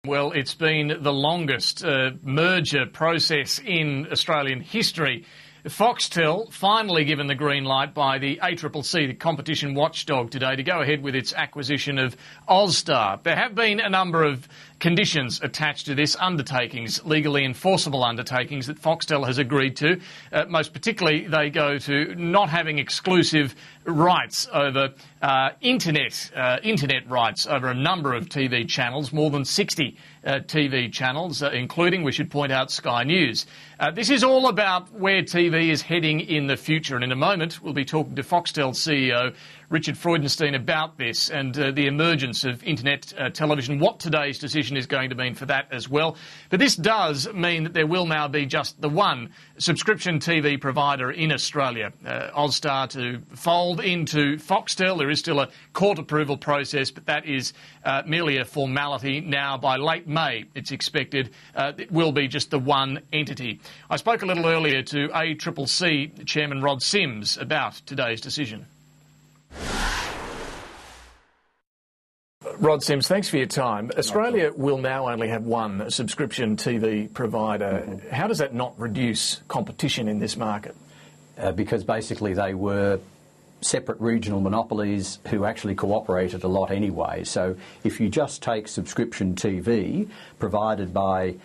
Well, it's been the longest merger process in Australian history. Foxtel finally given the green light by the ACCC, the competition watchdog, today to go ahead with its acquisition of Austar. There have been a number of conditions attached to this, undertakings, legally enforceable undertakings that Foxtel has agreed to. Most particularly, they go to not having exclusive rights over internet rights over a number of TV channels, more than 60 TV channels, including, we should point out, Sky News. This is all about where TV is heading in the future, and in a moment we'll be talking to Foxtel CEO Richard Freudenstein about this and the emergence of internet television, what today's decision is going to mean for that as well. But this does mean that there will now be just the one subscription TV provider in Australia, Austar, to fold into Foxtel. There is still a court approval process, but that is merely a formality now. By late May, it's expected it will be just the one entity. I spoke a little earlier to ACCC Chairman Rod Sims about today's decision. Rod Sims, thanks for your time. Australia will now only have one subscription TV provider. How does that not reduce competition in this market? Because basically they were separate regional monopolies who actually cooperated a lot anyway. So if you just take subscription TV provided by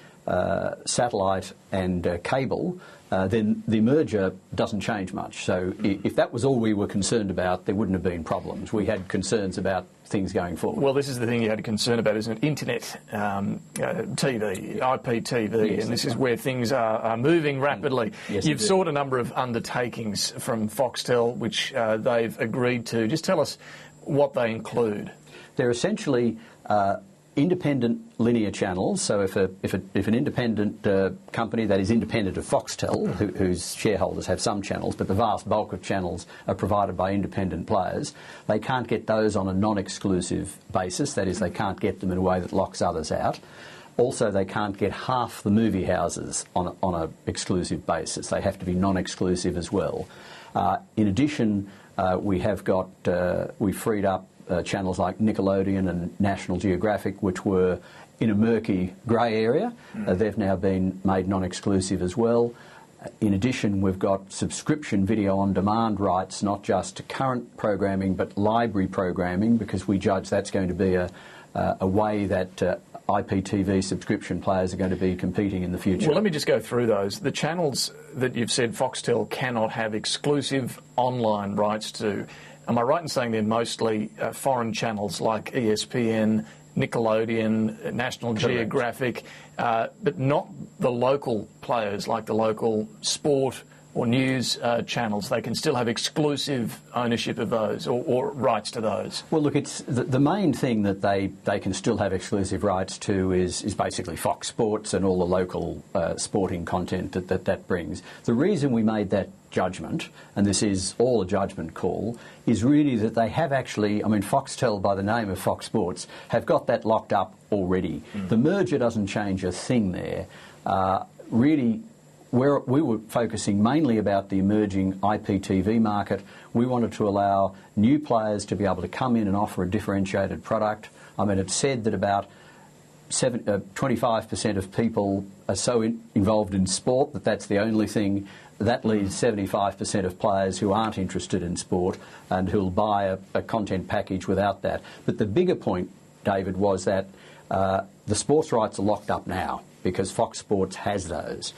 satellite and cable, then the merger doesn't change much. So if that was all we were concerned about, there wouldn't have been problems. We had concerns about things going forward. Well, this is the thing you had a concern about, isn't it? Internet TV, IPTV, yes, and this is where things are moving rapidly. Yes, you've sought a number of undertakings from Foxtel, which they've agreed to. Just tell us what they include. They're essentially independent linear channels. So if an independent company that is independent of Foxtel, whose shareholders have some channels, but the vast bulk of channels are provided by independent players, they can't get those on a non-exclusive basis. That is, they can't get them in a way that locks others out. Also, they can't get half the movie houses on an exclusive basis. They have to be non-exclusive as well. In addition, we've freed up channels like Nickelodeon and National Geographic, which were in a murky grey area. They've now been made non-exclusive as well. In addition, we've got subscription video on demand rights, not just to current programming but library programming, because we judge that's going to be a way that IPTV subscription players are going to be competing in the future. Well, let me just go through those. The channels that you've said Foxtel cannot have exclusive online rights to, am I right in saying they're mostly foreign channels like ESPN, Nickelodeon, National Geographic, but not the local players like the local sport or news channels? They can still have exclusive ownership of those or rights to those? Well, look, it's the main thing that they can still have exclusive rights to is basically Fox Sports and all the local sporting content that brings. The reason we made that judgment, and this is all a judgment call, is really that they have actually, I mean, Foxtel, by the name of Fox Sports, have got that locked up already. The merger doesn't change a thing there. Really, we were focusing mainly about the emerging IPTV market. We wanted to allow new players to be able to come in and offer a differentiated product. I mean, it's said that about 25% of people are so involved in sport that that's the only thing. That leaves 75% of players who aren't interested in sport and who'll buy a content package without that. But the bigger point, David, was that the sports rights are locked up now because Fox Sports has those.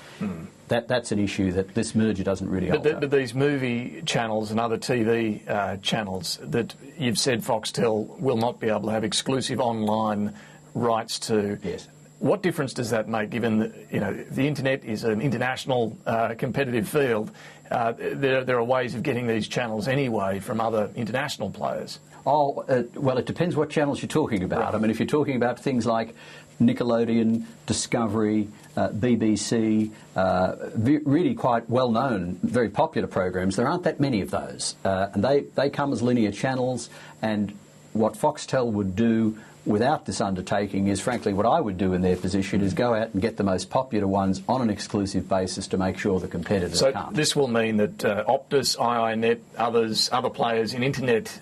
That's an issue that this merger doesn't really alter. But these movie channels and other TV channels that you've said Foxtel will not be able to have exclusive online rights to. Yes. What difference does that make, given that the internet is an international competitive field? There are ways of getting these channels anyway from other international players. Well, it depends what channels you're talking about. Right. I mean, if you're talking about things like Nickelodeon, Discovery, BBC, really quite well-known, very popular programs, there aren't that many of those. And they come as linear channels, and what Foxtel would do without this undertaking is, frankly, what I would do in their position is go out and get the most popular ones on an exclusive basis to make sure the competitors can't. So this will mean that Optus, iiNet, other players in internet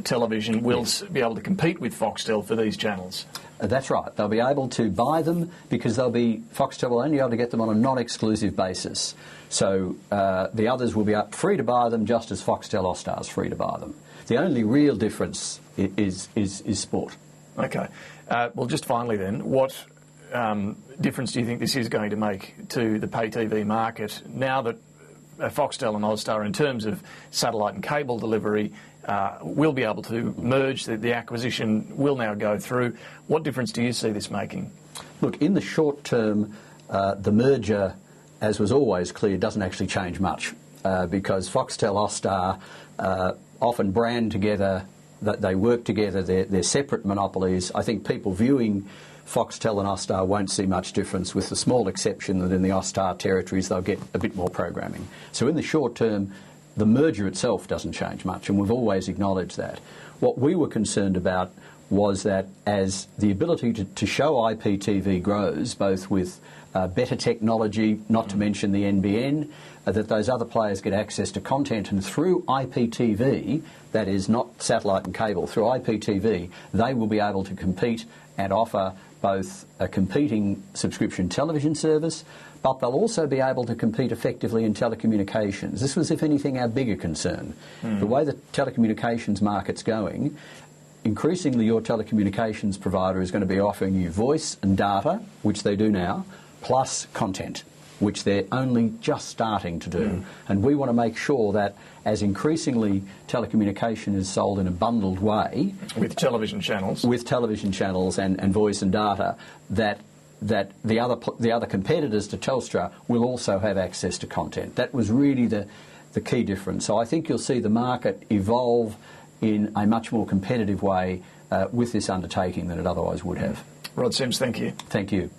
television will be able to compete with Foxtel for these channels? That's right. They'll be able to buy them because Foxtel will only be able to get them on a non-exclusive basis. So the others will be free to buy them just as Foxtel-Austar is free to buy them. The only real difference is sport. Okay. Well, just finally then, what difference do you think this is going to make to the pay TV market now that Foxtel and Austar, in terms of satellite and cable delivery, will be able to merge, the acquisition will now go through? What difference do you see this making? Look, in the short term, the merger, as was always clear, doesn't actually change much because Foxtel-Austar often brand together, that they work together, they're separate monopolies. I think people viewing Foxtel and Austar won't see much difference, with the small exception that in the Austar territories they'll get a bit more programming. So in the short term, the merger itself doesn't change much, and we've always acknowledged that. What we were concerned about was that as the ability to show IPTV grows, both with better technology, not to mention the NBN, that those other players get access to content, and through IPTV, that is not satellite and cable, through IPTV, they will be able to compete and offer both a competing subscription television service, but they'll also be able to compete effectively in telecommunications. This was, if anything, our bigger concern. The way the telecommunications market's going, increasingly your telecommunications provider is going to be offering you voice and data, which they do now, plus content, which they're only just starting to do. And we want to make sure that as increasingly telecommunication is sold in a bundled way, with television channels, and voice and data, that the other competitors to Telstra will also have access to content. That was really the key difference. So I think you'll see the market evolve in a much more competitive way with this undertaking than it otherwise would have. Rod Sims, thank you. Thank you.